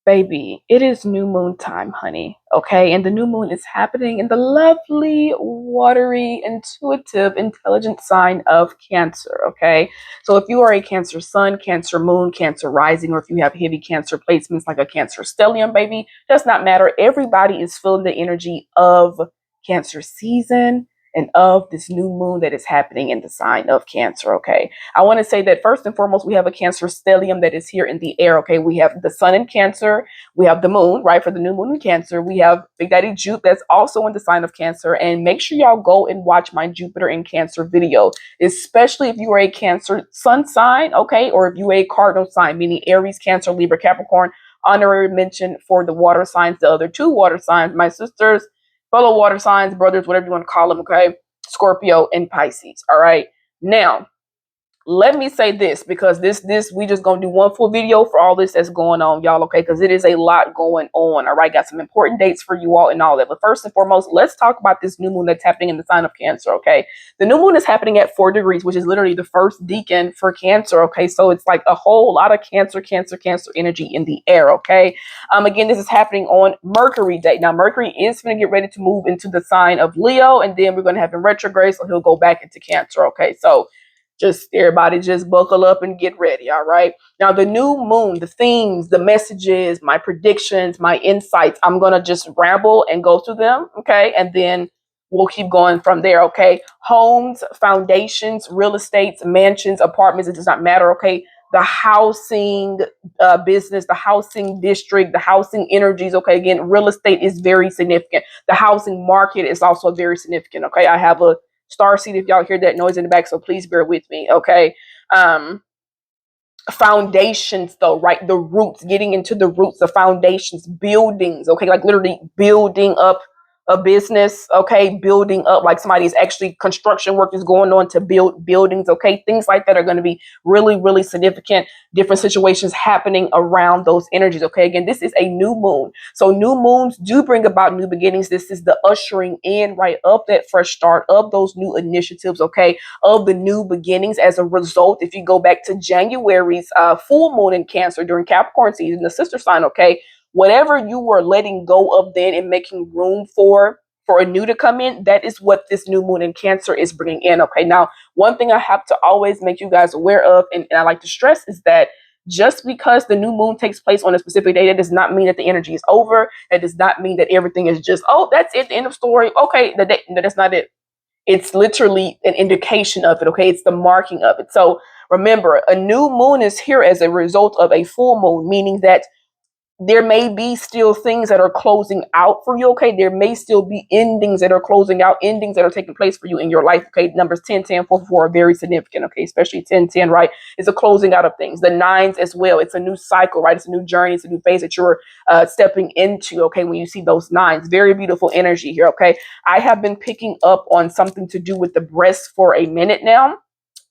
Baby, it is new moon time, honey. Okay. And the new moon is happening in the lovely, watery, intuitive, intelligent sign of Cancer. Okay. So if you are a Cancer sun, Cancer moon, Cancer rising, or if you have heavy Cancer placements like a Cancer stellium, baby, does not matter. Everybody is feeling the energy of Cancer season and of this new moon that is happening in the sign of Cancer. Okay. I want to say that first and foremost, we have a Cancer stellium that is here in the air. Okay. We have the sun in Cancer. We have the moon, right? For the new moon in Cancer. We have Big Daddy Jupe that's also in the sign of Cancer. And make sure y'all go and watch my Jupiter in Cancer video, especially if you are a Cancer sun sign. Okay. Or if you are a cardinal sign, meaning Aries, Cancer, Libra, Capricorn. Honorary mention for the water signs, the other two water signs, my sisters, fellow water signs, brothers, whatever you want to call them, okay? Scorpio and Pisces. All right. Now, let me say this, because this we just gonna do one full video for all this that's going on, y'all, okay? Because it is a lot going on. All right, got some important dates for you all and all that. But first and foremost, let's talk about this new moon that's happening in the sign of Cancer. Okay, the new moon is happening at 4 degrees, which is literally the first decan for Cancer. Okay, so it's like a whole lot of Cancer energy in the air. Okay, again, this is happening on Mercury day. Now Mercury is going to get ready to move into the sign of Leo, and then we're going to have him retrograde, so he'll go back into Cancer. Okay, so just everybody just buckle up and get ready. All right. Now, the new moon, the themes, the messages, my predictions, my insights, I'm going to just ramble and go through them. Okay. And then we'll keep going from there. Okay. Homes, foundations, real estates, mansions, apartments, it does not matter. Okay. The housing business, the housing district, the housing energies. Okay. Again, real estate is very significant. The housing market is also very significant. Okay. I have a star seed if y'all hear that noise in the back, so please bear with me. Okay. Foundations though, right? The roots, getting into the roots, the foundations, buildings. Okay, like literally building up a business. Okay, building up, like somebody is actually, construction work is going on to build buildings. Okay, things like that are going to be really, really significant. Different situations happening around those energies. Okay, again, this is a new moon, so new moons do bring about new beginnings. This is the ushering in, right, of that fresh start, of those new initiatives. Okay, of the new beginnings. As a result, if you go back to January's full moon in Cancer during Capricorn season, the sister sign, okay, whatever you were letting go of then and making room for a new to come in, that is what this new moon in Cancer is bringing in. Okay, now one thing I have to always make you guys aware of, and I like to stress, is that just because the new moon takes place on a specific day, that does not mean that the energy is over. That does not mean that everything is just, oh, that's it, the end of story. Okay, the day, no, that's not it. It's literally an indication of it. Okay, it's the marking of it. So remember, a new moon is here as a result of a full moon, meaning that there may be still things that are closing out for you. Okay, there may still be endings that are closing out, endings that are taking place for you in your life. Okay, numbers 10, 10, 4, 4 are very significant. Okay, especially 10, 10, right? It's a closing out of things. The nines as well. It's a new cycle, right? It's a new journey. It's a new phase that you're stepping into. Okay, when you see those nines, very beautiful energy here. Okay, I have been picking up on something to do with the breast for a minute now,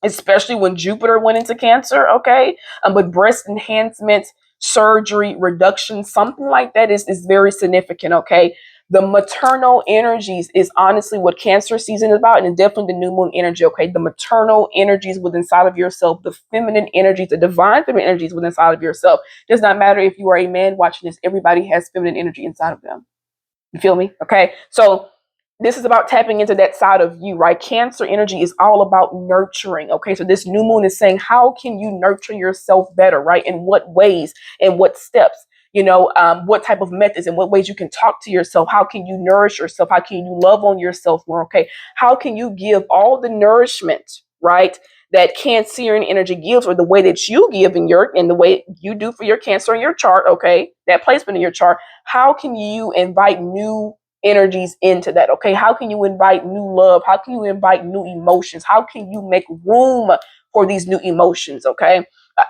especially when Jupiter went into Cancer. Okay, but breast enhancement, surgery, reduction, something like that is very significant. Okay, the maternal energies is honestly what Cancer season is about, and definitely the new moon energy. Okay, the maternal energies within inside of yourself, the feminine energies, the divine feminine energies within inside of yourself. Does not matter if you are a man watching this, everybody has feminine energy inside of them. You feel me? Okay, so this is about tapping into that side of you, right? Cancer energy is all about nurturing. Okay, so this new moon is saying, how can you nurture yourself better, right? In what ways and what steps? What type of methods and what ways you can talk to yourself? How can you nourish yourself? How can you love on yourself more? Okay, how can you give all the nourishment, right, that Cancerian energy gives, or the way that you give in the way you do for your Cancer in your chart? Okay, that placement in your chart. How can you invite new energies into that? Okay, how can you invite new love? How can you invite new emotions? How can you make room for these new emotions? Okay,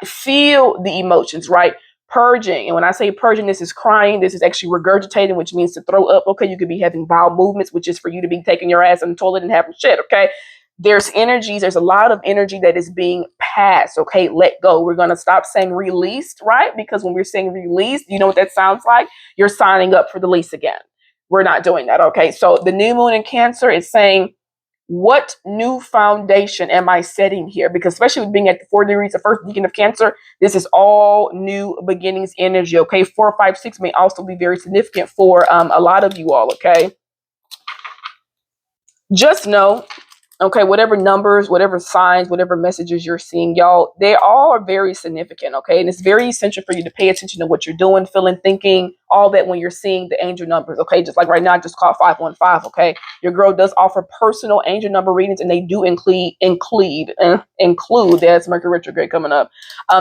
feel the emotions, right? Purging. And when I say purging, this is crying, this is actually regurgitating, which means to throw up. Okay, you could be having bowel movements, which is for you to be taking your ass in the toilet and having shit. Okay, there's energies, there's a lot of energy that is being passed. Okay, let go. We're going to stop saying released, right? Because when we're saying released, you know what that sounds like? You're signing up for the lease again. We're not doing that. Okay, so the new moon in Cancer is saying, What new foundation am I setting here? Because especially with being at the 4 degrees, the first decan of Cancer, this is all new beginnings energy. Okay, 4, 5, 6 may also be very significant for a lot of you all. Okay, just know, okay, whatever numbers, whatever signs, whatever messages you're seeing, y'all, they all are very significant. Okay, and it's very essential for you to pay attention to what you're doing, feeling, thinking, all that when you're seeing the angel numbers. Okay, just like right now, I just called 515. Okay, your girl does offer personal angel number readings, and they do include. There's Mercury retrograde coming up.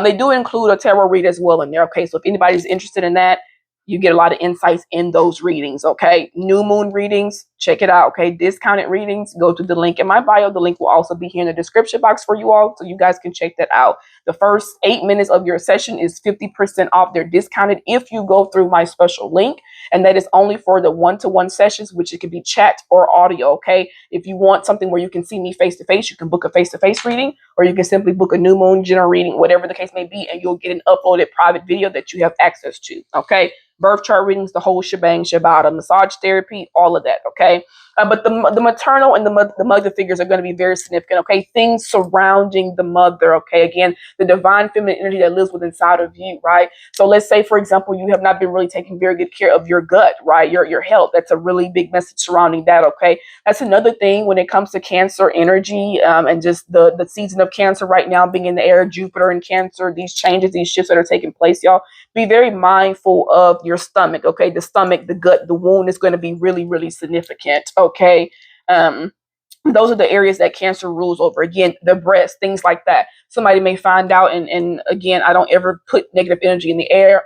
They do include a tarot read as well in there. Okay, so if anybody's interested in that, you get a lot of insights in those readings. Okay, new moon readings, check it out. Okay, discounted readings, go to the link in my bio. The link will also be here in the description box for you all, so you guys can check that out. The first 8 minutes of your session is 50% off. They're discounted if you go through my special link, and that is only for the one-to-one sessions, which it could be chat or audio. Okay, if you want something where you can see me face to face, you can book a face-to-face reading, or you can simply book a new moon general reading, whatever the case may be, and you'll get an uploaded private video that you have access to. Okay, birth chart readings, the whole shebang, shabada, massage therapy, all of that. Okay, but the maternal and the mother figures are going to be very significant. Okay, things surrounding the mother. Okay, again, the divine feminine energy that lives within inside of you, right? So let's say, for example, you have not been really taking very good care of your gut, right? Your health. That's a really big message surrounding that. Okay, that's another thing when it comes to Cancer energy, and just the season of Cancer right now being in the air, Jupiter in Cancer, these changes, these shifts that are taking place, y'all. Be very mindful of your stomach. Okay, the stomach, the gut, the wound is going to be really, really significant. Okay, those are the areas that Cancer rules over. Again, the breast, things like that. Somebody may find out, and again, I don't ever put negative energy in the air.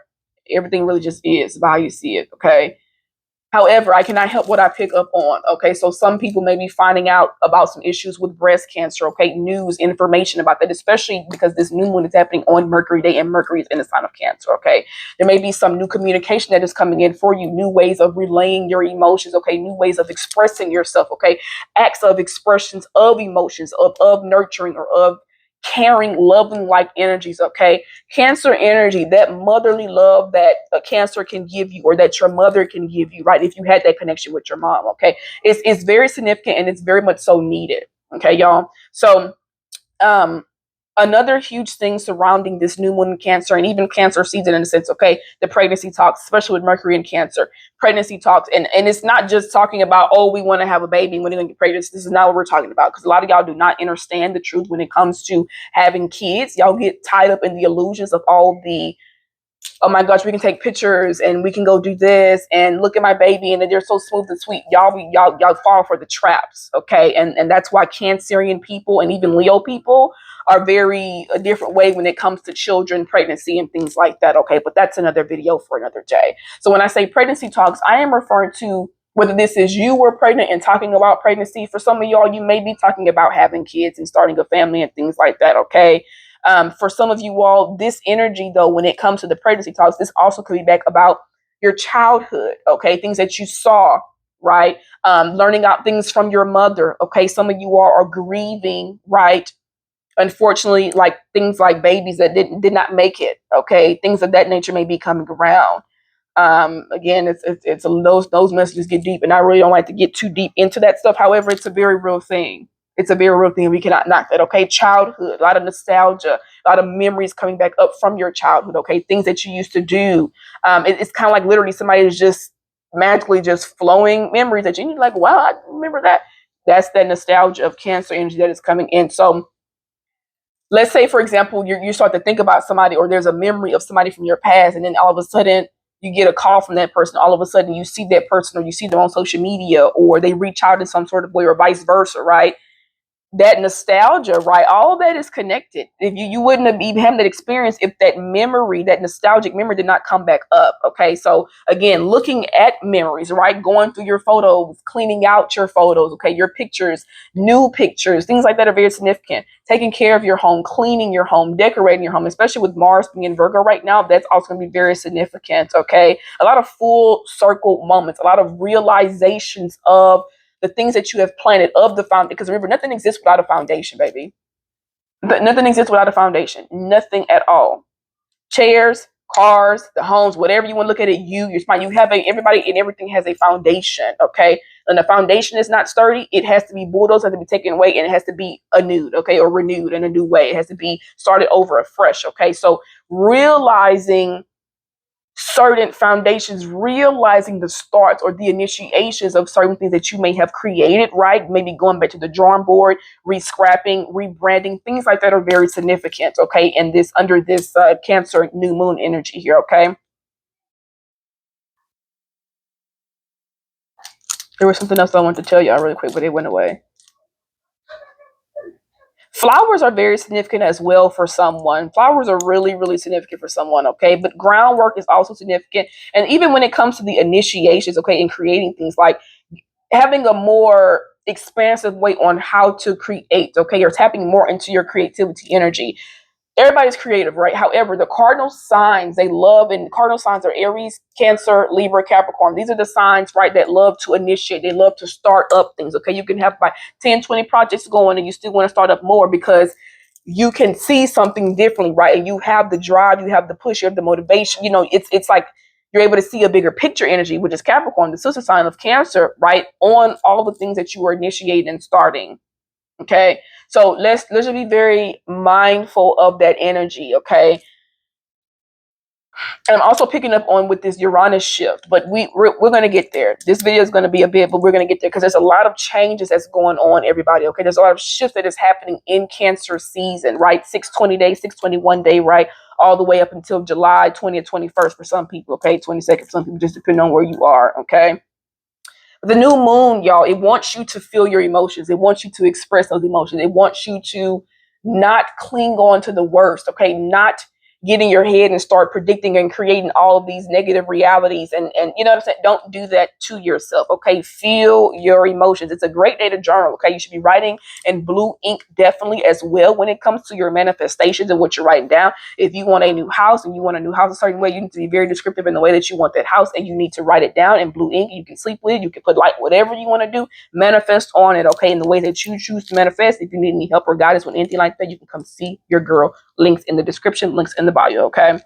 Everything really just is by how you see it. Okay. However, I cannot help what I pick up on. Okay, so some people may be finding out about some issues with breast cancer. Okay, news, information about that, especially because this new moon is happening on Mercury Day, and Mercury is in the sign of Cancer. Okay, there may be some new communication that is coming in for you, new ways of relaying your emotions. Okay, new ways of expressing yourself. Okay, acts of expressions of emotions, of nurturing or of caring, loving like energies. Okay, Cancer energy, that motherly love that a Cancer can give you, or that your mother can give you, right? If you had that connection with your mom, okay, it's very significant, and it's very much so needed. Okay, y'all. So, um, another huge thing surrounding this new moon in Cancer, and even Cancer season in a sense, okay, the pregnancy talks, especially with Mercury in Cancer, pregnancy talks, and it's not just talking about, oh, we want to have a baby, when we're going to get pregnant. This is not what we're talking about, because a lot of y'all do not understand the truth when it comes to having kids. Y'all get tied up in the illusions of all the, oh my gosh, we can take pictures and we can go do this and look at my baby and they're so smooth and sweet. Y'all fall for the traps, okay? And that's why Cancerian people and even Leo people are very a different way when it comes to children, pregnancy, and things like that, okay? But that's another video for another day. So when I say pregnancy talks, I am referring to whether this is you were pregnant and talking about pregnancy. For some of y'all, you may be talking about having kids and starting a family and things like that, okay? For some of you all, this energy, though, when it comes to the pregnancy talks, this also could be back about your childhood, okay? Things that you saw, right? Learning out things from your mother, okay? Some of you all are grieving, right? Unfortunately, like things like babies that did not make it, okay? Things of that nature may be coming around. Again, it's those messages get deep, and I really don't like to get too deep into that stuff. However, it's a very real thing. It's a very real thing. We cannot knock that. Okay, childhood, a lot of nostalgia, a lot of memories coming back up from your childhood. Okay, things that you used to do. It's kind of like literally somebody is just magically just flowing memories that you need. Like, wow, I remember that. That's that nostalgia of Cancer energy that is coming in. So let's say, for example, you start to think about somebody, or there's a memory of somebody from your past, and then all of a sudden you get a call from that person. All of a sudden you see that person, or you see them on social media, or they reach out in some sort of way, or vice versa, right? That nostalgia, right? All of that is connected. If you wouldn't have even had that experience if that memory, that nostalgic memory, did not come back up. Okay, so again, looking at memories, right? Going through your photos, cleaning out your photos, okay, your pictures, new pictures, things like that are very significant. Taking care of your home, cleaning your home, decorating your home, especially with Mars being in Virgo right now, that's also going to be very significant. Okay, a lot of full circle moments, a lot of realizations of the things that you have planted of the foundation. Because remember, nothing exists without a foundation, baby. Nothing exists without a foundation. Nothing at all. Chairs, cars, the homes, whatever you want to look at it, your spine, you have everybody and everything has a foundation, okay? And the foundation is not sturdy, it has to be bulldozed, has to be taken away, and it has to be renewed, okay, or renewed in a new way. It has to be started over afresh, okay? So realizing certain foundations, realizing the starts or the initiations of certain things that you may have created, right? Maybe going back to the drawing board, re-scrapping, rebranding, things like that are very significant, okay? And this under this Cancer new moon energy here, okay? There was something else I wanted to tell y'all really quick, but it went away. Flowers are very significant as well for someone. Flowers are really, really significant for someone, okay? But groundwork is also significant. And even when it comes to the initiations, okay, in creating things like having a more expansive way on how to create, okay? You're tapping more into your creativity energy. Everybody's creative, right? However, the cardinal signs they love, and cardinal signs are Aries, Cancer, Libra, Capricorn. These are the signs, right, that love to initiate. They love to start up things, okay? You can have like 10, 20 projects going and you still want to start up more because you can see something differently, right? And you have the drive, you have the push, you have the motivation. You know, it's like you're able to see a bigger picture energy, which is Capricorn, the sister sign of Cancer, right? On all the things that you are initiating and starting. Okay, so let's just be very mindful of that energy. Okay, and I'm also picking up on with this Uranus shift, but we're going to get there. This video is going to be a bit, but we're going to get there because there's a lot of changes that's going on, everybody. Okay, there's a lot of shifts that is happening in Cancer season, right? 620 days, 621 day, right? All the way up until July 20th, 21st for some people. Okay, 22nd for some people, just depending on where you are. Okay. The new moon, y'all, it wants you to feel your emotions. It wants you to express those emotions. It wants you to not cling on to the worst, okay? Not get in your head and start predicting and creating all of these negative realities. And you know what I'm saying? Don't do that to yourself, okay? Feel your emotions. It's a great day to journal, okay? You should be writing in blue ink definitely as well when it comes to your manifestations and what you're writing down. If you want a new house and you want a new house a certain way, you need to be very descriptive in the way that you want that house, and you need to write it down in blue ink. You can sleep with it, you can put like whatever you want to do, manifest on it, okay, in the way that you choose to manifest. If you need any help or guidance with anything like that, you can come see your girl. Links in the description, links in the bio, okay?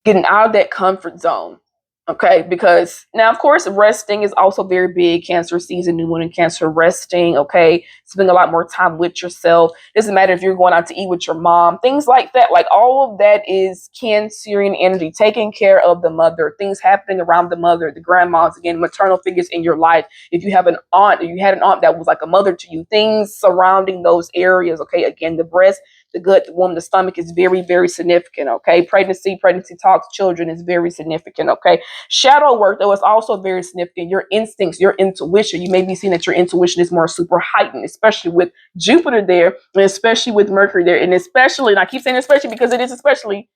Getting out of that comfort zone. Okay, because now, of course, resting is also very big. Cancer season, new moon in Cancer, resting. Okay, spend a lot more time with yourself. Doesn't matter if you're going out to eat with your mom, things like that. Like all of that is Cancerian energy, taking care of the mother, things happening around the mother, the grandmas, again, maternal figures in your life. If you have an aunt, or you had an aunt that was like a mother to you, things surrounding those areas. Okay, again, the breast, the gut, the womb, the stomach is very, very significant. Okay, pregnancy talks, children is very significant. Okay. Shadow work, though, is also very significant. Your instincts, your intuition. You may be seeing that your intuition is more super heightened, especially with Jupiter there, and especially with Mercury there, and especially, and I keep saying especially because it is especially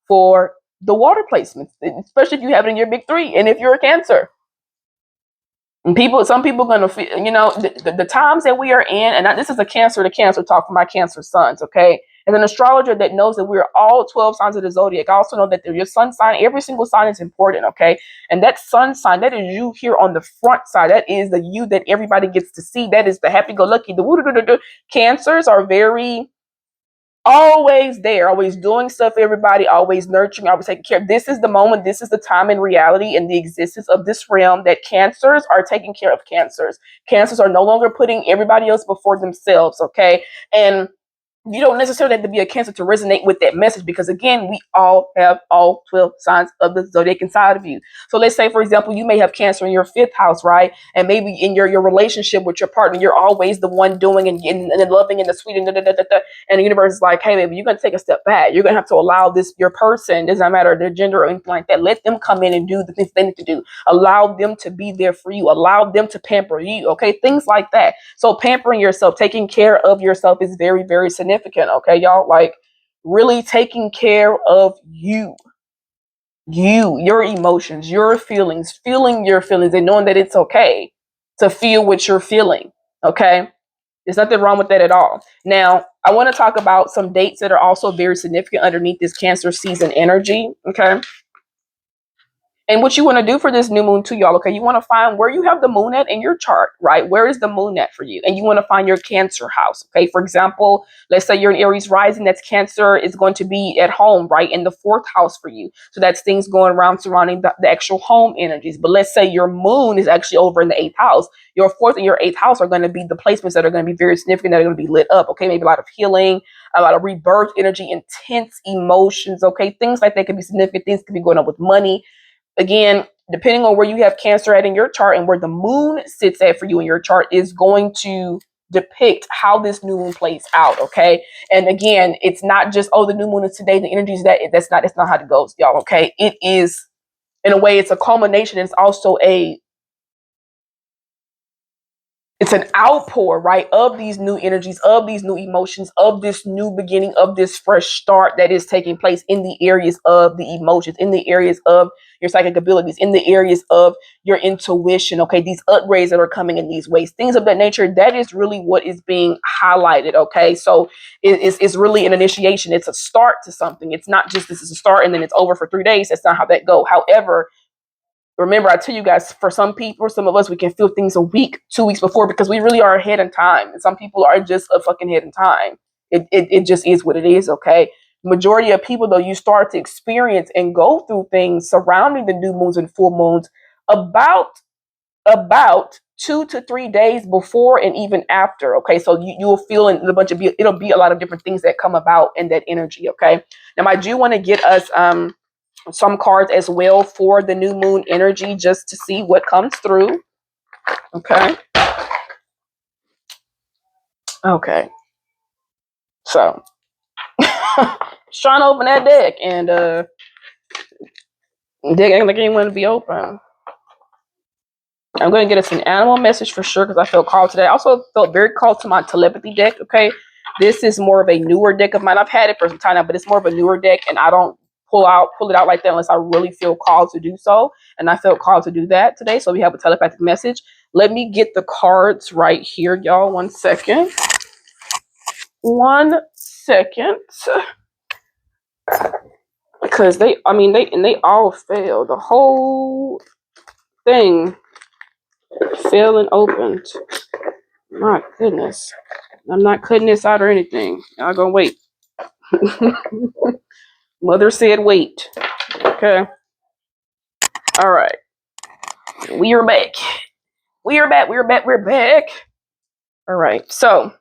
for the water placements, especially if you have it in your big three, and if you're a Cancer. And some people are gonna feel, the times that we are in, and this is a Cancer to Cancer talk for my Cancer sons, okay? And an astrologer that knows that we're all 12 signs of the zodiac. I also know that your sun sign, every single sign is important, okay? And that sun sign, that is you here on the front side. That is the you that everybody gets to see. That is the happy-go-lucky. The Cancers are very always there, always doing stuff for everybody, always nurturing, always taking care. This is the moment, this is the time in reality in the existence of this realm that Cancers are taking care of Cancers. Cancers are no longer putting everybody else before themselves, okay? And you don't necessarily have to be a Cancer to resonate with that message because, again, we all have all 12 signs of the zodiac inside of you. So let's say, for example, you may have Cancer in your fifth house, right? And maybe in your relationship with your partner, you're always the one doing and loving and the sweet and and the universe is like, hey, baby, you're going to take a step back. You're going to have to allow your person, doesn't matter their gender or anything like that, let them come in and do the things they need to do. Allow them to be there for you. Allow them to pamper you, okay? Things like that. So pampering yourself, taking care of yourself is very, very significant. Okay, y'all, like really taking care of your emotions, your feelings, feeling your feelings, and knowing that it's okay to feel what you're feeling. Okay, there's nothing wrong with that at all. Now, I want to talk about some dates that are also very significant underneath this Cancer season energy. Okay, And what you want to do for this new moon too, y'all, okay, you want to find where you have the moon at in your chart, right? Where is the moon at for you? And you want to find your Cancer house, okay? For example, let's say you're in Aries rising, that's Cancer is going to be at home, right? In the fourth house for you. So that's things going around surrounding the actual home energies. But let's say your moon is actually over in the eighth house. Your fourth and your eighth house are going to be the placements that are going to be very significant, that are going to be lit up, okay? Maybe a lot of healing, a lot of rebirth energy, intense emotions, okay? Things like that could be significant. Things could be going on with money. Again, depending on where you have Cancer at in your chart and where the moon sits at for you in your chart is going to depict how this new moon plays out. Okay. And again, it's not just, oh, the new moon is today, the energy is that's not how it goes, y'all. Okay. It is, in a way, it's a culmination. It's also it's an outpour, right, of these new energies, of these new emotions, of this new beginning, of this fresh start that is taking place in the areas of the emotions, in the areas of your psychic abilities, in the areas of your intuition. Okay, these upgrades that are coming in these ways, things of that nature. That is really what is being highlighted. Okay, so it's really an initiation. It's a start to something. It's not just this is a start and then it's over for 3 days. That's not how that goes. However, remember, I tell you guys, for some people, some of us, we can feel things a week, 2 weeks before because we really are ahead in time. And some people are just a fucking head in time. It just is what it is, okay? Majority of people, though, you start to experience and go through things surrounding the new moons and full moons about 2 to 3 days before and even after, okay? So you'll feel in a bunch of, it'll be a lot of different things that come about in that energy, okay? Now, I do want to get us some cards as well for the new moon energy just to see what comes through. Okay. Okay. So just trying to open that deck and deck ain't like anyone to be open. I'm going to get us an animal message for sure because I felt called today. I also felt very called to my telepathy deck. Okay. This is more of a newer deck of mine. I've had it for some time now, but it's more of a newer deck and I don't pull it out like that unless I really feel called to do so. And I felt called to do that today. So we have a telepathic message. Let me get the cards right here, y'all. 1 second. 1 second. Because they all failed. The whole thing fell and opened. My goodness. I'm not cutting this out or anything. Y'all gonna wait. Mother said wait. Okay. All right. We are back. We are back. We're back. We're back. All right. So,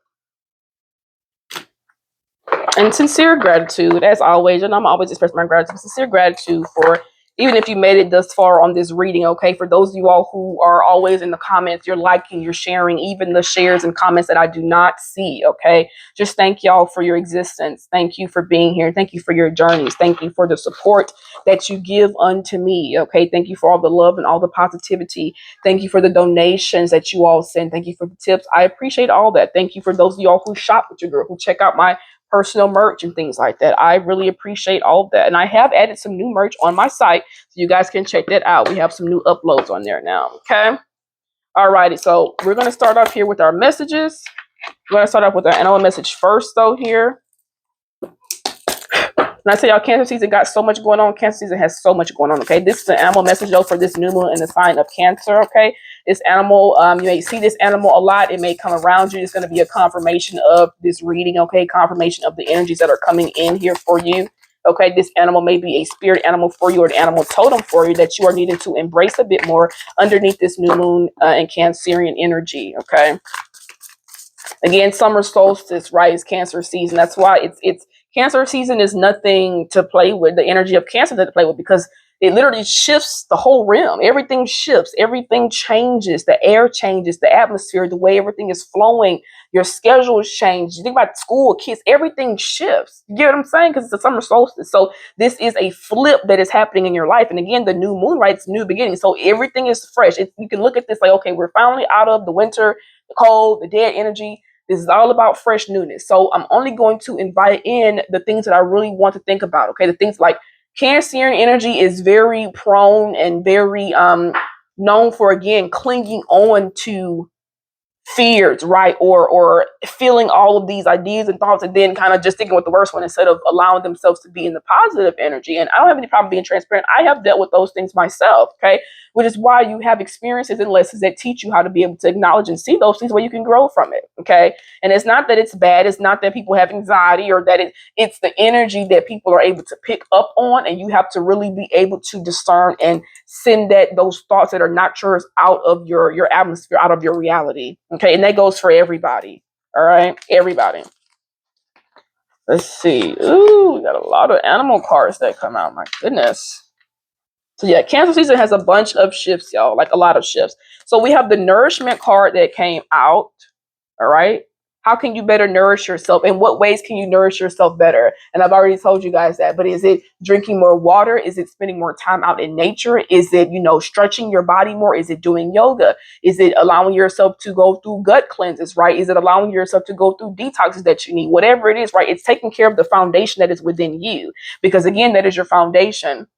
and sincere gratitude, as always, and I'm always expressing my gratitude, sincere gratitude for even if you made it thus far on this reading, okay? For those of you all who are always in the comments, you're liking, you're sharing, even the shares and comments that I do not see, okay? Just thank y'all for your existence. Thank you for being here. Thank you for your journeys. Thank you for the support that you give unto me, okay? Thank you for all the love and all the positivity. Thank you for the donations that you all send. Thank you for the tips. I appreciate all that. Thank you for those of y'all who shop with your girl, who check out my personal merch and things like that. I really appreciate all of that. And I have added some new merch on my site, so you guys can check that out. We have some new uploads on there now. Okay. All righty. So we're going to start off here with our messages. We're going to start off with our animal message first, though, here. When I say y'all, Cancer season got so much going on. Cancer season has so much going on. Okay. This is an animal message, though, for this new moon in the sign of Cancer. Okay. This animal, you may see this animal a lot. It may come around you. It's going to be a confirmation of this reading. Okay. Confirmation of the energies that are coming in here for you. Okay. This animal may be a spirit animal for you or an animal totem for you that you are needing to embrace a bit more underneath this new moon and Cancerian energy. Okay. Again, summer solstice, right? It's Cancer season. That's why it's Cancer season is nothing to play with. The energy of Cancer to play with because it literally shifts the whole realm. Everything shifts. Everything changes. The air changes. The atmosphere, the way everything is flowing. Your schedules change. You think about school, kids, everything shifts. You get what I'm saying? Because it's the summer solstice. So this is a flip that is happening in your life. And again, the new moon, right? It's new beginning. So everything is fresh. You can look at this like, okay, we're finally out of the winter, the cold, the dead energy. This is all about fresh newness. So I'm only going to invite in the things that I really want to think about. Okay. The things like Cancerian energy is very prone and very known for, again, clinging on to fears, right? Or feeling all of these ideas and thoughts and then kind of just sticking with the worst one instead of allowing themselves to be in the positive energy. And I don't have any problem being transparent. I have dealt with those things myself, okay? Which is why you have experiences and lessons that teach you how to be able to acknowledge and see those things where you can grow from it, okay? And it's not that it's bad. It's not that people have anxiety or that it's the energy that people are able to pick up on, and you have to really be able to discern and send those thoughts that are not yours out of your atmosphere, out of your reality. Okay, and that goes for everybody. All right, everybody. Let's see. Ooh, we got a lot of animal cards that come out. My goodness. So yeah, Cancer season has a bunch of shifts, y'all, like a lot of shifts. So we have the nourishment card that came out. All right. How can you better nourish yourself? In what ways can you nourish yourself better? And I've already told you guys that, but is it drinking more water? Is it spending more time out in nature? Is it, stretching your body more? Is it doing yoga? Is it allowing yourself to go through gut cleanses, right? Is it allowing yourself to go through detoxes that you need? Whatever it is, right? It's taking care of the foundation that is within you, because again, that is your foundation,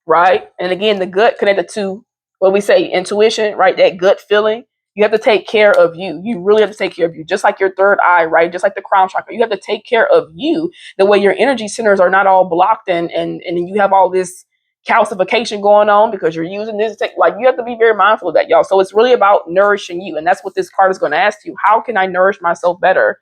right? And again, the gut connected to what we say, intuition, right? That gut feeling. You have to take care of you. You really have to take care of you, just like your third eye, right? Just like the crown chakra. You have to take care of you. The way your energy centers are not all blocked and you have all this calcification going on because you're using this. Like, you have to be very mindful of that, y'all. So it's really about nourishing you. And that's what this card is going to ask you. How can I nourish myself better?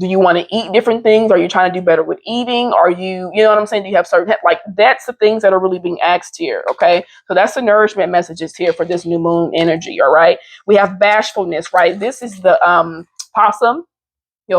Do you want to eat different things? Are you trying to do better with eating? Are you know what I'm saying? Do you have certain, like, that's the things that are really being asked here. Okay. So that's the nourishment messages here for this new moon energy. All right. We have bashfulness, right? This is the possum.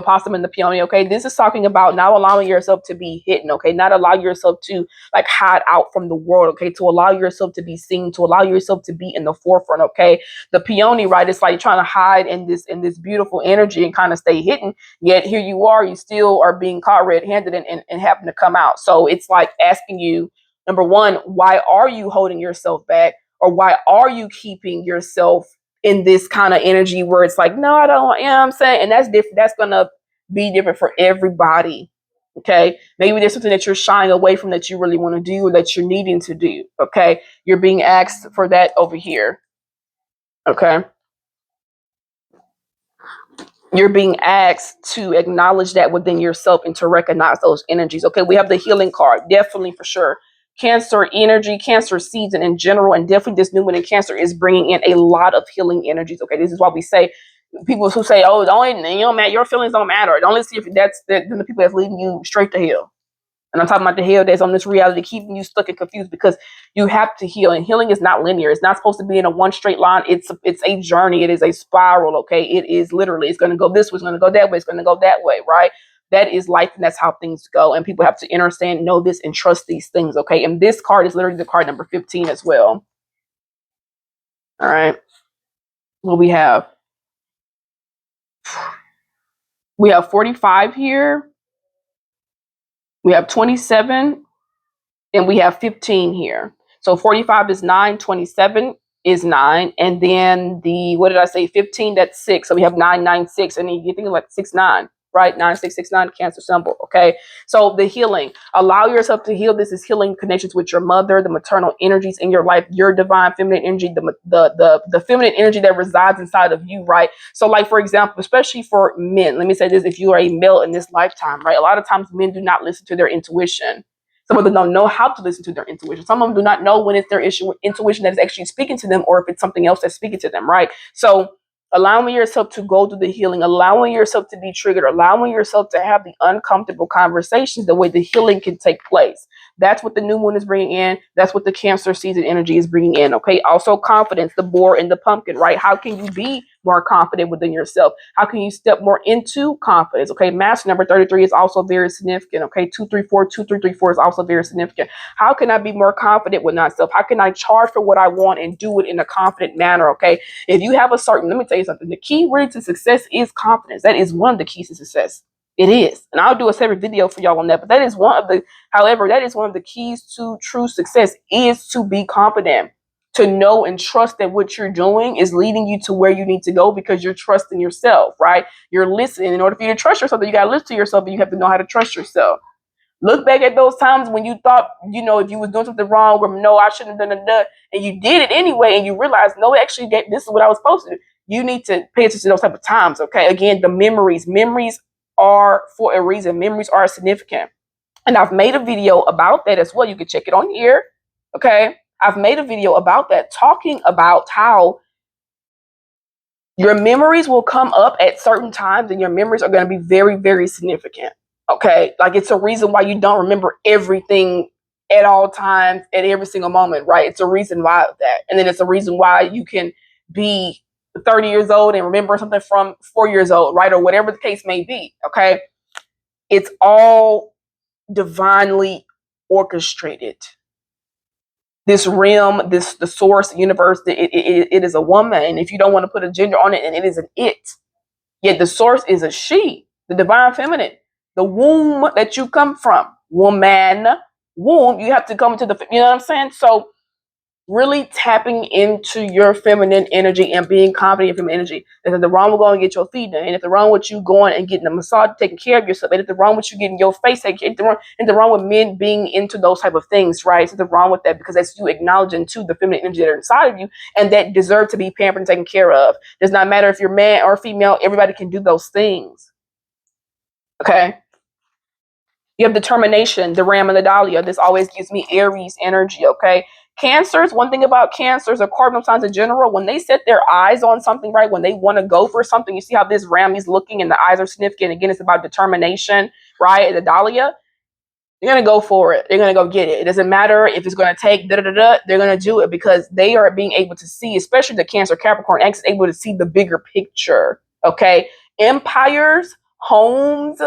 Possum and the peony, okay? This is talking about not allowing yourself to be hidden, okay? Not allow yourself to like hide out from the world, okay? To allow yourself to be seen, to allow yourself to be in the forefront, okay? The peony, right? It's like trying to hide in this beautiful energy and kind of stay hidden. Yet here you are, you still are being caught red-handed and having to come out. So it's like asking you, number one, why are you holding yourself back? Or why are you keeping yourself in this kind of energy where it's like, no, I don't, you know what I'm saying? And that's different. That's going to be different for everybody. Okay. Maybe there's something that you're shying away from that you really want to do or that you're needing to do. Okay. You're being asked for that over here. Okay. You're being asked to acknowledge that within yourself and to recognize those energies. Okay. We have the healing card. Definitely, for sure. Cancer energy, Cancer season in general, and definitely this new one in Cancer is bringing in a lot of healing energies. Okay, this is why we say, people who say, "Oh, don't your feelings don't matter." Don't listen if that's the people that's leading you straight to hell. And I'm talking about the hell that's on this reality, keeping you stuck and confused, because you have to heal, and healing is not linear. It's not supposed to be in a one straight line. It's a journey. It is a spiral. Okay, it is literally. It's going to go this way. It's going to go that way. It's going to go that way. Right. That is life, and that's how things go. And people have to understand, know this, and trust these things. Okay. And this card is literally the card number 15 as well. All right. What we have? We have 45 here. We have 27, and we have 15 here. So 45 is 9, 27 is 9, and then what did I say? 15, that's 6. So we have 996, and then you think like 6-9. Right? 9669 Cancer symbol. Okay. So the healing, allow yourself to heal. This is healing connections with your mother, the maternal energies in your life, your divine feminine energy, the feminine energy that resides inside of you. Right. So, like, for example, especially for men, let me say this: if you are a male in this lifetime, right, a lot of times men do not listen to their intuition. Some of them don't know how to listen to their intuition. Some of them do not know when it's their intuition that is actually speaking to them, or if it's something else that's speaking to them. Right. So allowing yourself to go through the healing, allowing yourself to be triggered, allowing yourself to have the uncomfortable conversations, the way the healing can take place. That's what the new moon is bringing in. That's what the Cancer season energy is bringing in. Okay. Also confidence, the boar and the pumpkin, right? How can you be more confident within yourself? How can you step more into confidence? Okay. Master number 33 is also very significant. Okay. 2334 is also very significant. How can I be more confident with myself? How can I charge for what I want and do it in a confident manner? Okay. If you have let me tell you something. The key really to success is confidence. That is one of the keys to success. It is. And I'll do a separate video for y'all on that. But that is that is one of the keys to true success, is to be confident, to know and trust that what you're doing is leading you to where you need to go, because you're trusting yourself, right? You're listening. In order for you to trust yourself, you got to listen to yourself, and you have to know how to trust yourself. Look back at those times when you thought, if you was doing something wrong, or no, I shouldn't have done that, and you did it anyway, and you realized, no, actually, this is what I was supposed to do. you need to pay attention to those type of times. Okay, again, the memories are for a reason. Memories are significant, and I've made a video about that as well. You can check it on here. Okay, I've made a video about that, talking about how your memories will come up at certain times, and your memories are going to be very, very significant. Okay, like it's a reason why you don't remember everything at all times at every single moment, right? It's a reason why of that, and then it's a reason why you can be 30 years old and remember something from 4 years old, right, or whatever the case may be. Okay, it's all divinely orchestrated. This realm, the source, the universe, it is a woman. And if you don't want to put a gender on it, and it is an it. Yet the source is a she, the divine feminine, the womb that you come from, woman, womb. You have to come into the, you know what I'm saying? So really tapping into your feminine energy and being confident in feminine energy. There's nothing wrong with going and get your feet done. And if the wrong with you going and getting a massage, taking care of yourself. And if the wrong with you getting your face taken care of, and the wrong with men being into those type of things, right? So the wrong with that, because that's you acknowledging to the feminine energy that are inside of you and that deserve to be pampered and taken care of. Does not matter if you're man or female, everybody can do those things. Okay. You have determination, the Ram and the Dahlia. This always gives me Aries energy, okay? Cancers, one thing about cancers or cardinal signs in general, when they set their eyes on something, right, when they want to go for something, you see how this Ram is looking and the eyes are significant. Again, it's about determination, right? The Dahlia, they're going to go for it. They're going to go get it. It doesn't matter if it's going to take da-da-da-da. They're going to do it because they are being able to see, especially the Cancer Capricorn X, able to see the bigger picture, okay? Empires, homes,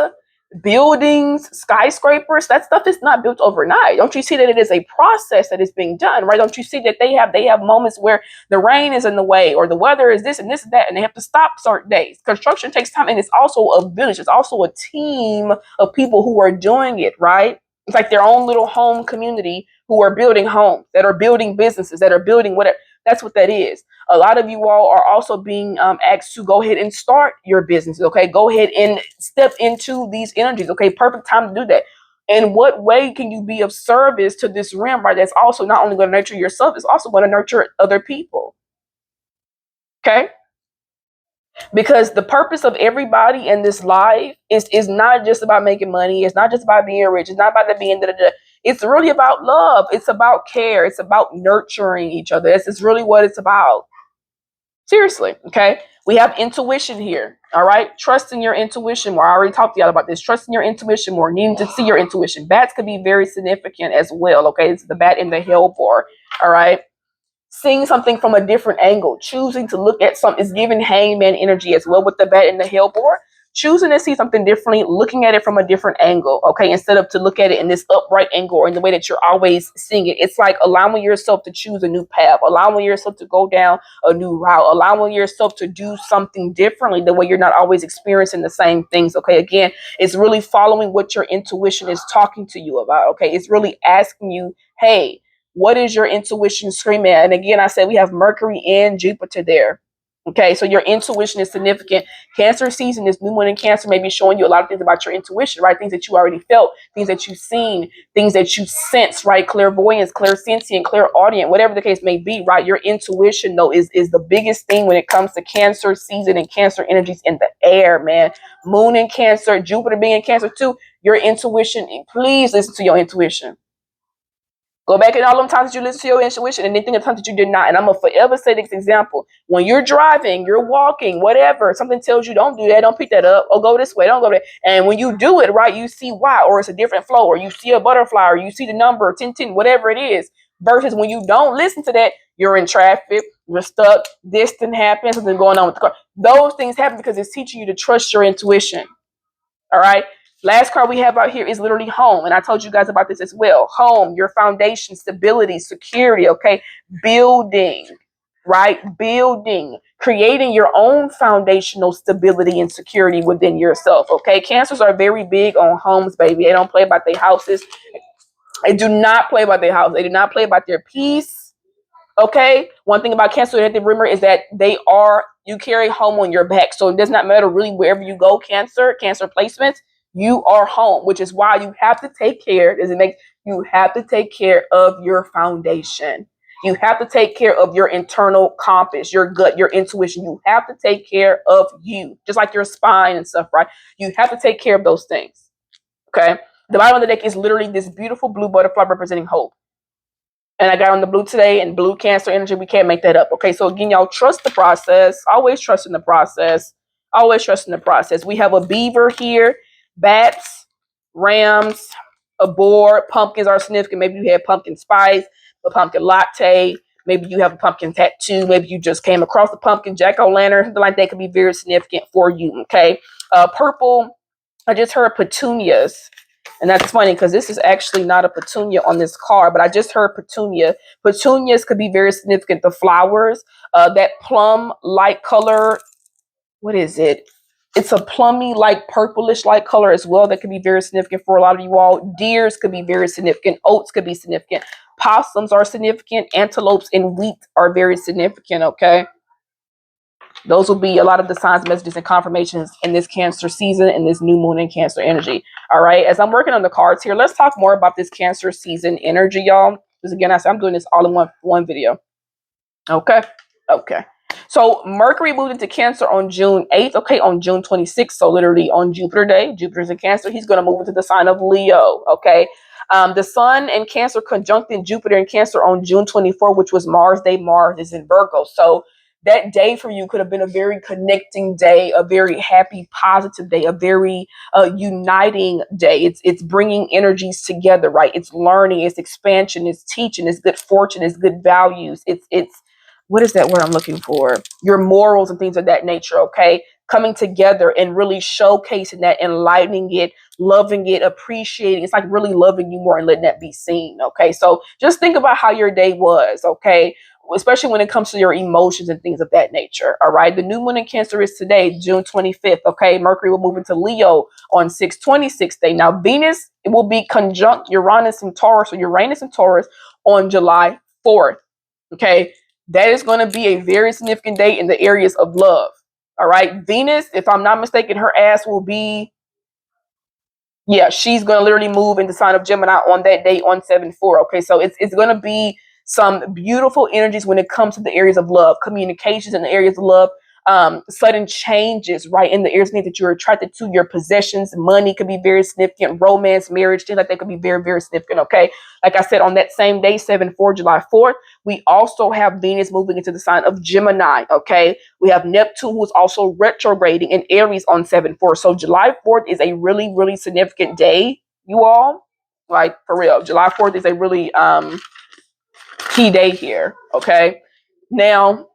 buildings, skyscrapers, that stuff is not built overnight. Don't you see that it is a process that is being done, right? Don't you see that they have moments where the rain is in the way or the weather is this and this and that, and they have to stop certain days. Construction takes time, and it's also a village. It's also a team of people who are doing it, right? It's like their own little home community who are building homes, that are building businesses, that are building whatever. That's what that is. A lot of you all are also being asked to go ahead and start your business. Okay, go ahead and step into these energies. Okay, perfect time to do that. In what way can you be of service to this realm, right? That's also not only going to nurture yourself, it's also going to nurture other people. Okay, because the purpose of everybody in this life is not just about making money. It's not just about being rich. It's not about being da-da-da. It's really about love. It's about care. It's about nurturing each other. It's really what it's about. Seriously, okay? We have intuition here, all right? Trust in your intuition more. I already talked to y'all about this. Trust in your intuition more. Needing to see your intuition. Bats could be very significant as well, okay? This is the bat in the hellbore, all right? Seeing something from a different angle. Choosing to look at something is giving hangman energy as well with the bat in the hellbore. Choosing to see something differently, looking at it from a different angle, okay, instead of to look at it in this upright angle or in the way that you're always seeing it. It's like allowing yourself to choose a new path, allowing yourself to go down a new route, allowing yourself to do something differently the way you're not always experiencing the same things, okay? Again, it's really following what your intuition is talking to you about, okay? It's really asking you, hey, what is your intuition screaming at? And again, I said we have Mercury and Jupiter there. Okay, so your intuition is significant. Cancer season, this new moon in Cancer may be showing you a lot of things about your intuition, right? Things that you already felt, things that you've seen, things that you sense, right? Clairvoyance, clairsentient, clairaudient, whatever the case may be, right? Your intuition, though, is the biggest thing when it comes to Cancer season and Cancer energies in the air, man. Moon in Cancer, Jupiter being in Cancer too. Your intuition, please listen to your intuition. Go back in all them times that you listen to your intuition and then think of times that you did not. And I'm going to forever say this example. When you're driving, you're walking, whatever, something tells you don't do that, don't pick that up, or go this way, don't go there. And when you do it, right, you see why, or it's a different flow, or you see a butterfly, or you see the number, 1010, whatever it is. Versus when you don't listen to that, you're in traffic, you're stuck, this didn't happen, something going on with the car. Those things happen because it's teaching you to trust your intuition. All right. Last card we have out here is literally home. And I told you guys about this as well. Home, your foundation, stability, security, okay? Building, right? Building, creating your own foundational stability and security within yourself, okay? Cancers are very big on homes, baby. They don't play about their houses. They do not play about their house. They do not play about their peace. Okay, one thing about Cancer and the rumor is that you carry home on your back. So it does not matter really wherever you go, Cancer placements, you are home, which is why you have to take care. You have to take care of your foundation. You have to take care of your internal compass, your gut, your intuition. You have to take care of you, just like your spine and stuff, right? You have to take care of those things. Okay. The bottom of the deck is literally this beautiful blue butterfly representing hope. And I got on the blue today, and blue Cancer energy. We can't make that up. Okay. So again, y'all trust the process. Always trust in the process. Always trust in the process. We have a beaver here, bats, rams, a boar. Pumpkins are significant. Maybe you had pumpkin spice, a pumpkin latte. Maybe you have a pumpkin tattoo. Maybe you just came across a pumpkin jack-o'-lantern. Something like that could be very significant for you. Okay. Purple. I just heard petunias. And that's funny because this is actually not a petunia on this card, but I just heard petunia. Petunias could be very significant. The flowers, that plum light color. What is it? It's a plummy, like purplish light color as well. That could be very significant for a lot of you all. Deers could be very significant. Oats could be significant. Possums are significant. Antelopes and wheat are very significant. Okay. Those will be a lot of the signs, messages, and confirmations in this Cancer season and this new moon in Cancer energy. All right. As I'm working on the cards here, let's talk more about this Cancer season energy, y'all. Because again, I said I'm doing this all in one video. Okay. Okay. So Mercury moved into Cancer on June 8th. Okay, on June 26th. So literally on Jupiter Day. Jupiter's in Cancer. He's going to move into the sign of Leo. Okay. The Sun and Cancer conjuncting Jupiter in Cancer on June 24th, which was Mars Day. Mars is in Virgo. So that day for you could have been a very connecting day, a very happy, positive day, a very uniting day. It's bringing energies together, right? It's learning, it's expansion, it's teaching, it's good fortune, it's good values. It's what is that word I'm looking for? Your morals and things of that nature, okay? Coming together and really showcasing that, enlightening it, loving it, appreciating. It's like really loving you more and letting that be seen, okay? So just think about how your day was, okay? Especially when it comes to your emotions and things of that nature, all right? The new moon in Cancer is today, June 25th, okay? Mercury will move into Leo on 6/26 day. Now, Venus, it will be conjunct Uranus and Taurus, or Uranus and Taurus on July 4th, okay? That is going to be a very significant day in the areas of love. All right. Venus, if I'm not mistaken, her ass will be, yeah, she's going to literally move into sign of Gemini on that day on 7/4. Okay. So it's going to be some beautiful energies when it comes to the areas of love, communications in the areas of love, sudden changes, right? In the areas that you're attracted to, your possessions, money could be very significant, romance, marriage, things like that could be very, very significant. Okay. Like I said, on that same day, 7/4, July 4th, we also have Venus moving into the sign of Gemini. Okay. We have Neptune, who's also retrograding in Aries on 7/4. So July 4th is a really, really significant day, you all. Like for real. July 4th is a really key day here. Okay. Now,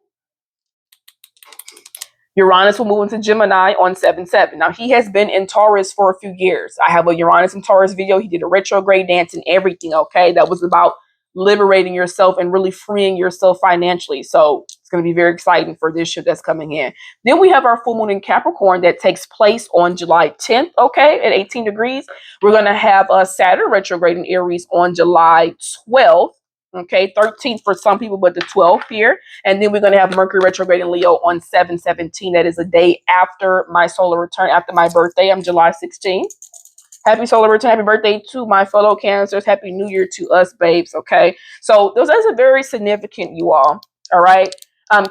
Uranus will move into Gemini on 7/7. Now, he has been in Taurus for a few years. I have a Uranus and Taurus video. He did a retrograde dance and everything, okay? That was about liberating yourself and really freeing yourself financially. So it's going to be very exciting for this shift that's coming in. Then we have our full moon in Capricorn that takes place on July 10th, okay, at 18 degrees. We're going to have a Saturn retrograde in Aries on July 12th. Okay, 13th for some people, but the 12th here. And then we're going to have Mercury retrograde in Leo on 7/17. That is a day after my solar return, after my birthday. I'm July 16th. Happy solar return. Happy birthday to my fellow Cancers. Happy New Year to us, babes. Okay. So those are very significant, you all. All right.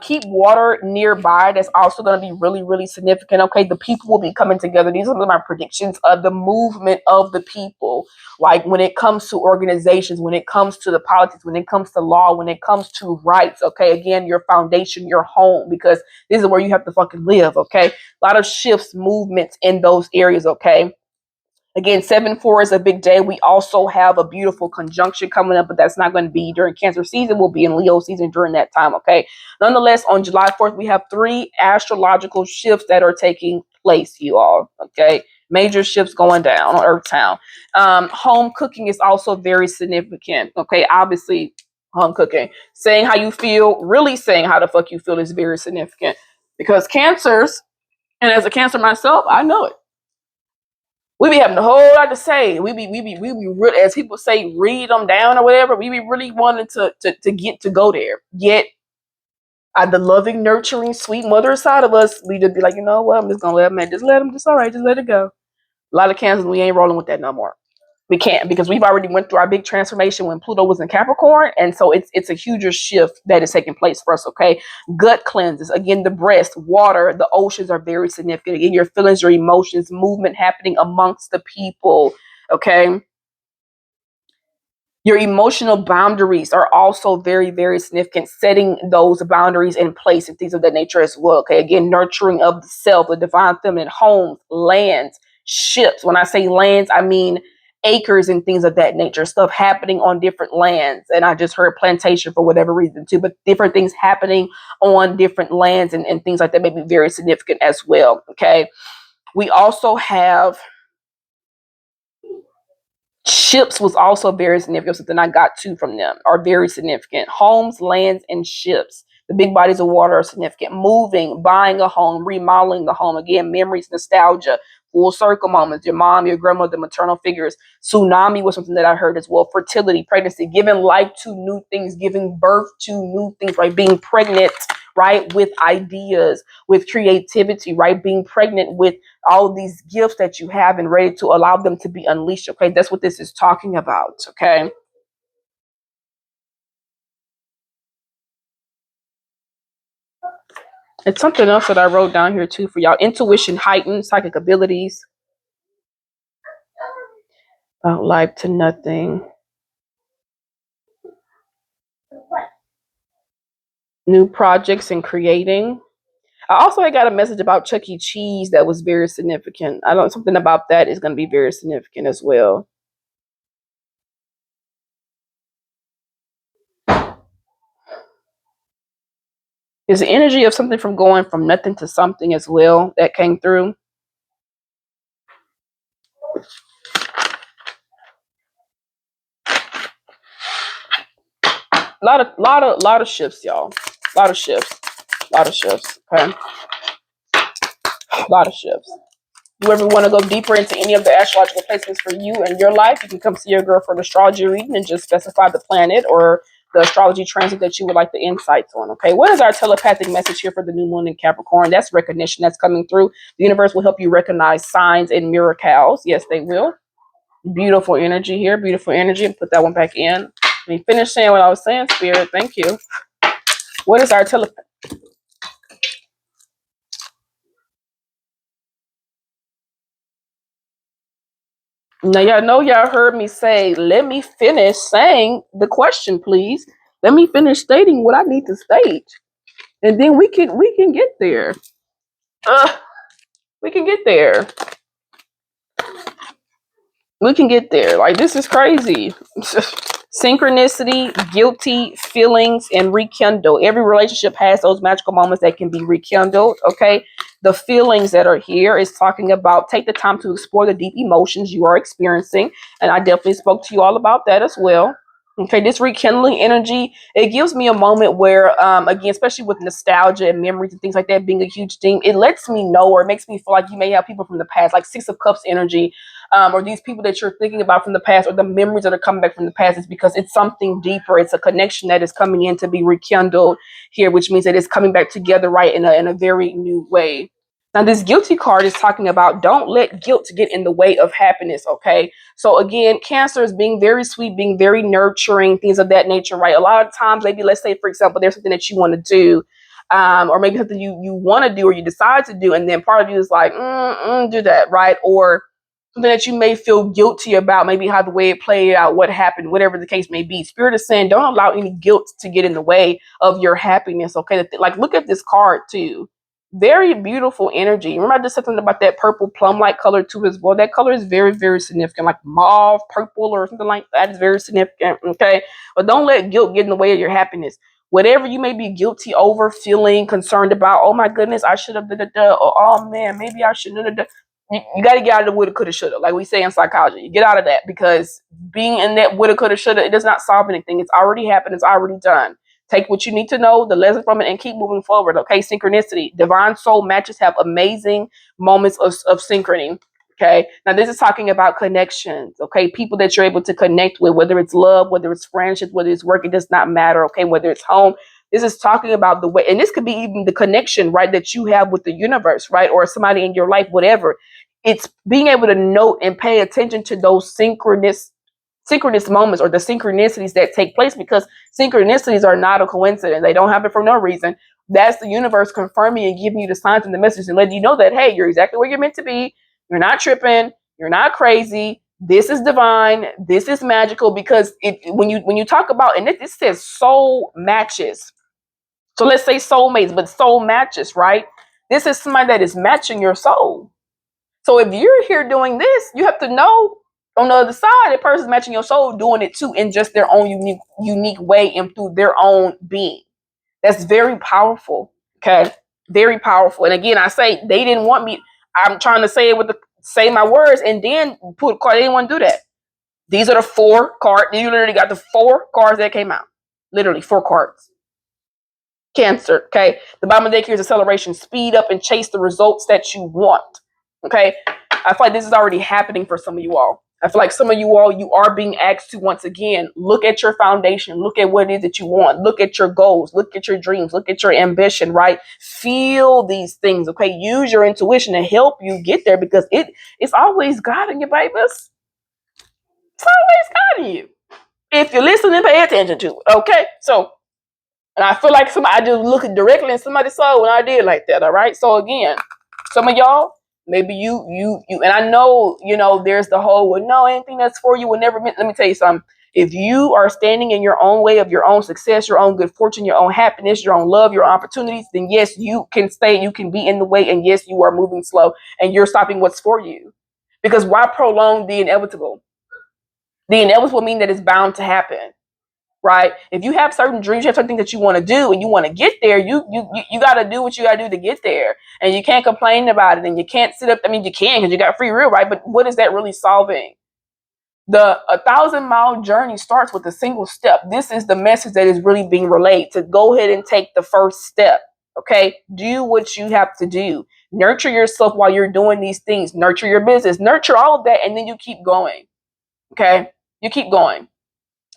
Keep water nearby. That's also going to be really, really significant. Okay. The people will be coming together. These are my predictions of the movement of the people. Like when it comes to organizations, when it comes to the politics, when it comes to law, when it comes to rights. Okay. Again, your foundation, your home, because this is where you have to fucking live. Okay. A lot of shifts, movements in those areas. Okay. Again, 7/4 is a big day. We also have a beautiful conjunction coming up, but that's not going to be during Cancer season. We'll be in Leo season during that time, okay? Nonetheless, on July 4th, we have 3 astrological shifts that are taking place, you all, okay? Major shifts going down on Earth Town. Home cooking is also very significant, okay? Obviously, home cooking. Saying how you feel, really saying how the fuck you feel is very significant. Because Cancers, and as a Cancer myself, I know it. We be having a whole lot to say. We be really, as people say, read them down or whatever. We be really wanting to get to go there. Yet, the loving, nurturing, sweet mother side of us, we just be like, you know what? I'm just gonna let him. Just let him. Just all right. Just let it go. A lot of Cancers, we ain't rolling with that no more. We can't, because we've already went through our big transformation when Pluto was in Capricorn, and so it's a huger shift that is taking place for us. Okay, gut cleanses, again, the breast, water, the oceans are very significant. Again, your feelings, your emotions, movement happening amongst the people. Okay, your emotional boundaries are also very, very significant, setting those boundaries in place and things of that nature as well. Okay, again, nurturing of the self, the divine feminine, homes, lands, ships. When I say lands, I mean acres and things of that nature, stuff happening on different lands. And I just heard plantation for whatever reason too, but different things happening on different lands and things like that may be very significant as well. Okay, we also have ships was also very significant. Something I got too from them are very significant. Homes, lands, and ships. The big bodies of water are significant. Moving, buying a home, remodeling the home. Again, memories, nostalgia, full circle moments. Your mom, your grandmother, maternal figures. Tsunami was something that I heard as well. Fertility, pregnancy, giving life to new things, giving birth to new things, right? Being pregnant, right? With ideas, with creativity, right? Being pregnant with all of these gifts that you have and ready to allow them to be unleashed. Okay, that's what this is talking about. Okay, it's something else that I wrote down here too for y'all. Intuition heightened, psychic abilities, life to nothing, new projects and creating. I also got a message about Chuck E. Cheese that was very significant. I don't something about that is going to be very significant as well. There's the energy of something from going from nothing to something as well that came through. Lot of shifts, y'all. Lot of shifts. Lot of shifts. Okay. Lot of shifts. Do you ever want to go deeper into any of the astrological placements for you and your life? You can come see your girl for an astrology reading and just specify the planet or the astrology transit that you would like the insights on. Okay. What is our telepathic message here for the new moon in Capricorn? That's recognition that's coming through. The universe will help you recognize signs and miracles. Yes, they will. Beautiful energy here. Beautiful energy. Put that one back in. Let me finish saying what I was saying, Spirit. Thank you. What is our telepathic? Now y'all know y'all heard me say, let me finish saying the question, please. Let me finish stating what I need to state. And then we can get there. We can get there. We can get there. Like, this is crazy. Synchronicity, guilty feelings, and rekindle. Every relationship has those magical moments that can be rekindled. Okay. The feelings that are here is talking about take the time to explore the deep emotions you are experiencing. And I definitely spoke to you all about that as well. Okay, this rekindling energy, it gives me a moment where, again, especially with nostalgia and memories and things like that being a huge theme, it lets me know, or it makes me feel like you may have people from the past, like Six of Cups energy, or these people that you're thinking about from the past, or the memories that are coming back from the past, is because it's something deeper. It's a connection that is coming in to be rekindled here, which means that it's coming back together, right, in a very new way. Now, this guilty card is talking about don't let guilt get in the way of happiness, okay? So, again, Cancer is being very sweet, being very nurturing, things of that nature, right? A lot of times, maybe let's say, for example, there's something that you want to do, or maybe something you want to do or you decide to do, and then part of you is like, do that, right? Or something that you may feel guilty about, maybe how the way it played out, what happened, whatever the case may be. Spirit is saying, don't allow any guilt to get in the way of your happiness, okay? Like, look at this card, too. Very beautiful energy. Remember, I just said something about that purple plum-like color too as well. That color is very, very significant, like mauve, purple, or something like that is very significant. Okay, but don't let guilt get in the way of your happiness. Whatever you may be guilty over, feeling concerned about. Oh my goodness, I should have done it. Or oh man, maybe I shouldn't have done. You got to get out of the woulda, coulda, shoulda. Like we say in psychology, you get out of that, because being in that woulda, coulda, shoulda, it does not solve anything. It's already happened. It's already done. Take what you need to know, the lesson from it, and keep moving forward. Okay, synchronicity. Divine soul matches have amazing moments of synchrony. Okay, now this is talking about connections. Okay, people that you're able to connect with, whether it's love, whether it's friendship, whether it's work, it does not matter. Okay, whether it's home. This is talking about the way, and this could be even the connection, right, that you have with the universe, right, or somebody in your life, whatever. It's being able to note and pay attention to those synchronous moments, or the synchronicities that take place, because synchronicities are not a coincidence. They don't happen for no reason. That's the universe confirming and giving you the signs and the messages and letting you know that, hey, you're exactly where you're meant to be. You're not tripping. You're not crazy. This is divine. This is magical. Because when you talk about, and it says soul matches. So let's say soulmates, but soul matches, right? This is somebody that is matching your soul. So if you're here doing this, you have to know on the other side, the person's matching your soul, doing it too in just their own unique way and through their own being. That's very powerful. Okay, very powerful. And again, I say they didn't want me. I'm trying to say it with say my words and then put a card. They didn't want to do that. These are the 4 cards. You literally got the 4 cards that came out. Literally 4 cards. Cancer. Okay, the bottom of the deck here is acceleration. Speed up and chase the results that you want. Okay, I feel like this is already happening for some of you all. I feel like some of you all, you are being asked to once again look at your foundation, look at what it is that you want, look at your goals, look at your dreams, look at your ambition, right? Feel these things, okay? Use your intuition to help you get there, because it's always guiding you, babies. It's always guiding you if you listen and pay attention to it, okay? So, and I feel like I just looked directly in somebody's soul when I did like that, all right? So again, some of y'all, maybe you, and I know, there's the whole, well, no, anything that's for you will never mean. Let me tell you something. If you are standing in your own way of your own success, your own good fortune, your own happiness, your own love, your own opportunities, then yes, you can stay, you can be in the way, and yes, you are moving slow, and you're stopping what's for you. Because why prolong the inevitable? The inevitable mean that it's bound to happen. Right? If you have certain dreams, you have something that you want to do and you want to get there, you got to do what you got to do to get there. And you can't complain about it, and you can't sit up. I mean, you can, because you got free will, right? But what is that really solving? The 1,000-mile journey starts with a single step. This is the message that is really being relayed, to go ahead and take the first step. Okay? Do what you have to do. Nurture yourself while you're doing these things. Nurture your business. Nurture all of that, and then you keep going. Okay? You keep going.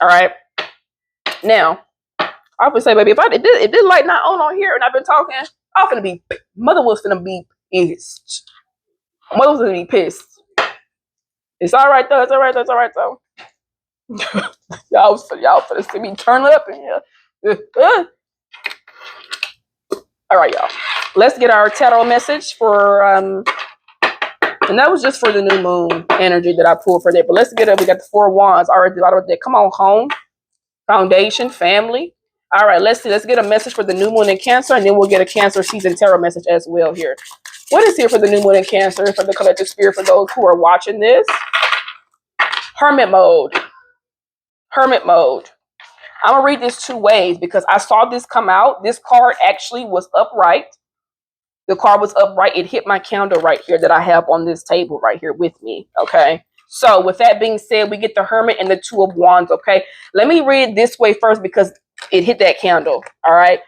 All right? Now, I would say, baby, if this light not on here and I've been talking, I'm gonna be, mother was gonna be pissed. Mother was gonna be pissed. It's all right though. It's all right though. It's all right though. y'all finna see me turn up in here. All right, y'all. Let's get our tarot message for and that was just for the new moon energy that I pulled for that. But let's get it. We got the 4 wands already. Come on, home, foundation, family. All right, let's see. Let's get a message for the new moon in Cancer, and then we'll get a Cancer season tarot message as well here. What is here for the new moon in Cancer, for the collective spirit, for those who are watching this? Hermit mode. Hermit mode. I'm going to read this 2 ways because I saw this come out. This card actually was upright. The card was upright. It hit my candle right here that I have on this table right here with me. Okay. So with that being said, we get the Hermit and the 2 of Wands. Okay. Let me read this way first because it hit that candle. All right.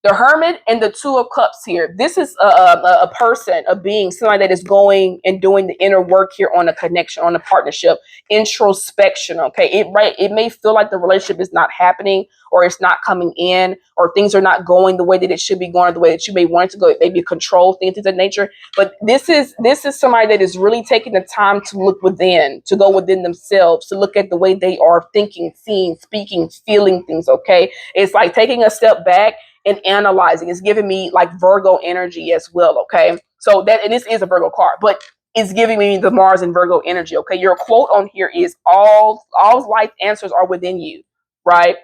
The Hermit and the 2 of Cups here. This is a person, a being, somebody that is going and doing the inner work here on a connection, on a partnership, introspection. Okay, it may feel like the relationship is not happening, or it's not coming in, or things are not going the way that it should be going, or the way that you may want it to go. It may be a control thing, things of nature. But this is somebody that is really taking the time to look within, to go within themselves, to look at the way they are thinking, seeing, speaking, feeling things. Okay, it's like taking a step back and analyzing. It's giving me like Virgo energy as well. Okay, so that, and this is a Virgo card, but it's giving me the Mars and Virgo energy. Okay, your quote on here is all life answers are within you, right?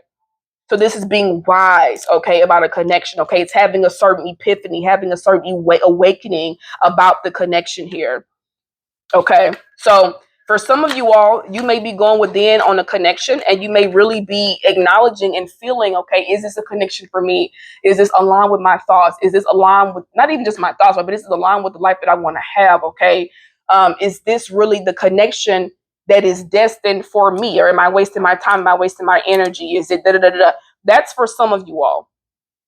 So this is being wise, okay, about a connection. Okay, it's having a certain epiphany, having a certain awakening about the connection here. Okay, so for some of you all, you may be going within on a connection, and you may really be acknowledging and feeling, okay, is this a connection for me? Is this aligned with my thoughts? Is this aligned with not even just my thoughts, but this is aligned with the life that I want to have? Okay, is this really the connection that is destined for me, or am I wasting my time? Am I wasting my energy? Is it da da da da? That's for some of you all.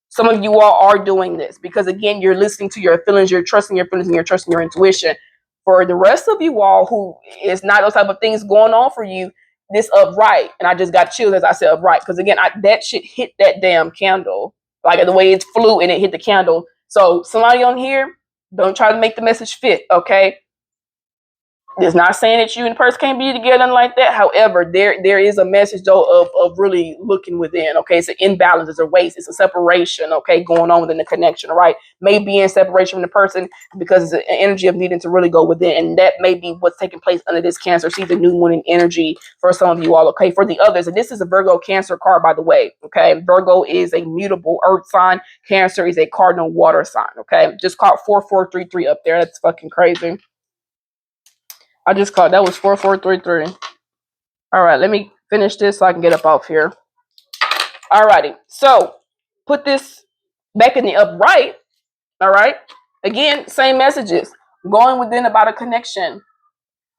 Some of you all are doing this because, again, you're listening to your feelings, you're trusting your feelings, and you're trusting your intuition. For the rest of you all who is not those type of things going on for you, this upright, and I just got chills as I said upright, because again, that shit hit that damn candle, like the way it flew and it hit the candle. So somebody on here, don't try to make the message fit, okay? It's not saying that you and the person can't be together, nothing like that. However, there is a message though of really looking within. Okay, it's an imbalance, it's a waste, it's a separation. Okay, going on within the connection. Right, may be in separation from the person because it's an energy of needing to really go within, and that may be what's taking place under this Cancer season, new moon energy for some of you all. Okay, for the others, and this is a Virgo Cancer card, by the way. Okay, Virgo is a mutable earth sign. Cancer is a cardinal water sign. Okay, just caught 4433 up there. That's fucking crazy. I just caught that was 4433. All right, let me finish this so I can get up off here. All righty, so put this back in the upright. All right, again, same messages. Going within about a connection,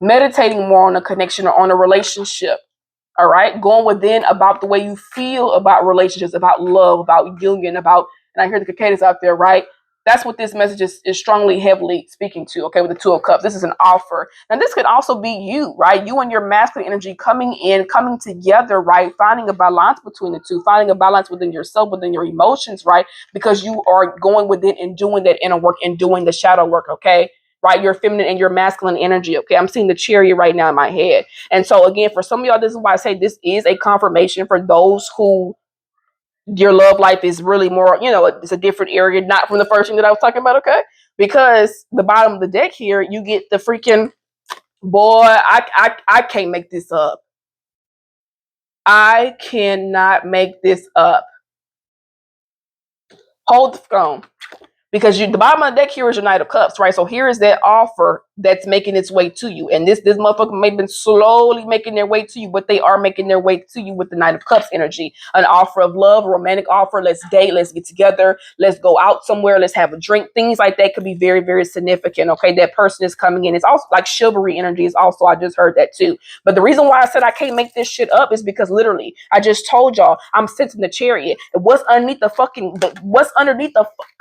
meditating more on a connection or on a relationship. All right, going within about the way you feel about relationships, about love, about union, about, and I hear the cicadas out there, right? That's what this message is strongly, heavily speaking to, okay, with the Two of Cups. This is an offer. And this could also be you, right? You and your masculine energy coming in, coming together, right? Finding a balance between the two, finding a balance within yourself, within your emotions, right? Because you are going within and doing that inner work and doing the shadow work, okay? Right? Your feminine and your masculine energy, okay? I'm seeing the Chariot right now in my head. And so again, for some of y'all, this is why I say this is a confirmation for those who your love life is really more, it's a different area, not from the first thing that I was talking about, okay? Because the bottom of the deck here, you get the freaking boy, I can't make this up. I cannot make this up. Hold the phone. Because the bottom of the deck here is your Knight of Cups, right? So here is that offer that's making its way to you. And this motherfucker may have been slowly making their way to you, but they are making their way to you with the Knight of Cups energy. An offer of love, a romantic offer. Let's date. Let's get together. Let's go out somewhere. Let's have a drink. Things like that could be very, very significant, okay? That person is coming in. It's also like chivalry energy is also, I just heard that too. But the reason why I said I can't make this shit up is because literally, I just told y'all, I'm sitting in the Chariot. And what's underneath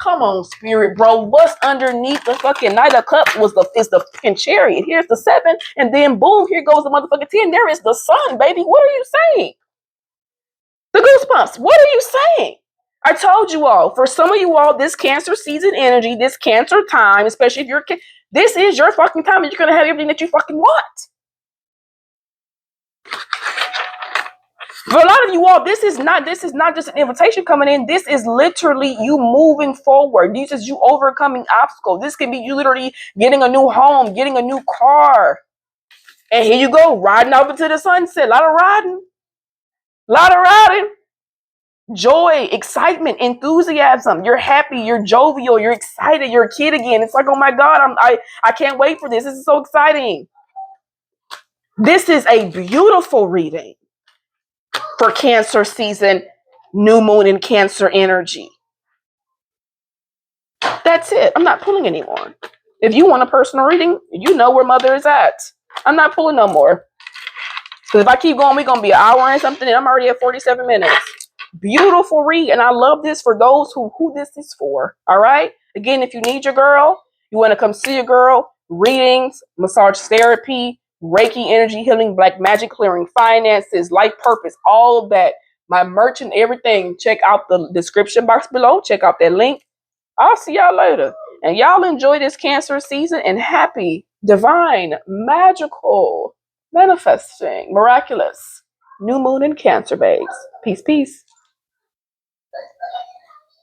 come on, spirit, bro. What's underneath the fucking Knight of Cups is the fucking Chariot. Here's the 7, and then boom, here goes the motherfucking 10. There is the sun, baby. What are you saying? The goosebumps. What are you saying? I told you all. For some of you all, this Cancer season energy, this Cancer time, especially if you're this is your fucking time, and you're gonna have everything that you fucking want. For a lot of you all, this is not just an invitation coming in. This is literally you moving forward. This is you overcoming obstacles. This can be you literally getting a new home, getting a new car. And here you go, riding off into the sunset. A lot of riding. Joy, excitement, enthusiasm. You're happy, you're jovial, you're excited, you're a kid again. It's like, oh my God, I can't wait for this. This is so exciting. This is a beautiful reading for Cancer season, new moon and Cancer energy. That's it. I'm not pulling anymore. If you want a personal reading, you know where mother is at. I'm not pulling no more. Because if I keep going, we're going to be an hour and something, and I'm already at 47 minutes. Beautiful read, and I love this for those who this is for. All right? Again, if you need your girl, you want to come see your girl, readings, massage therapy, Reiki energy healing, black magic clearing, finances, life purpose, all of that. My merch and everything. Check out the description box below. Check out that link. I'll see y'all later. And y'all enjoy this Cancer season and happy, divine, magical, manifesting, miraculous new moon in Cancer, babes. Peace, peace.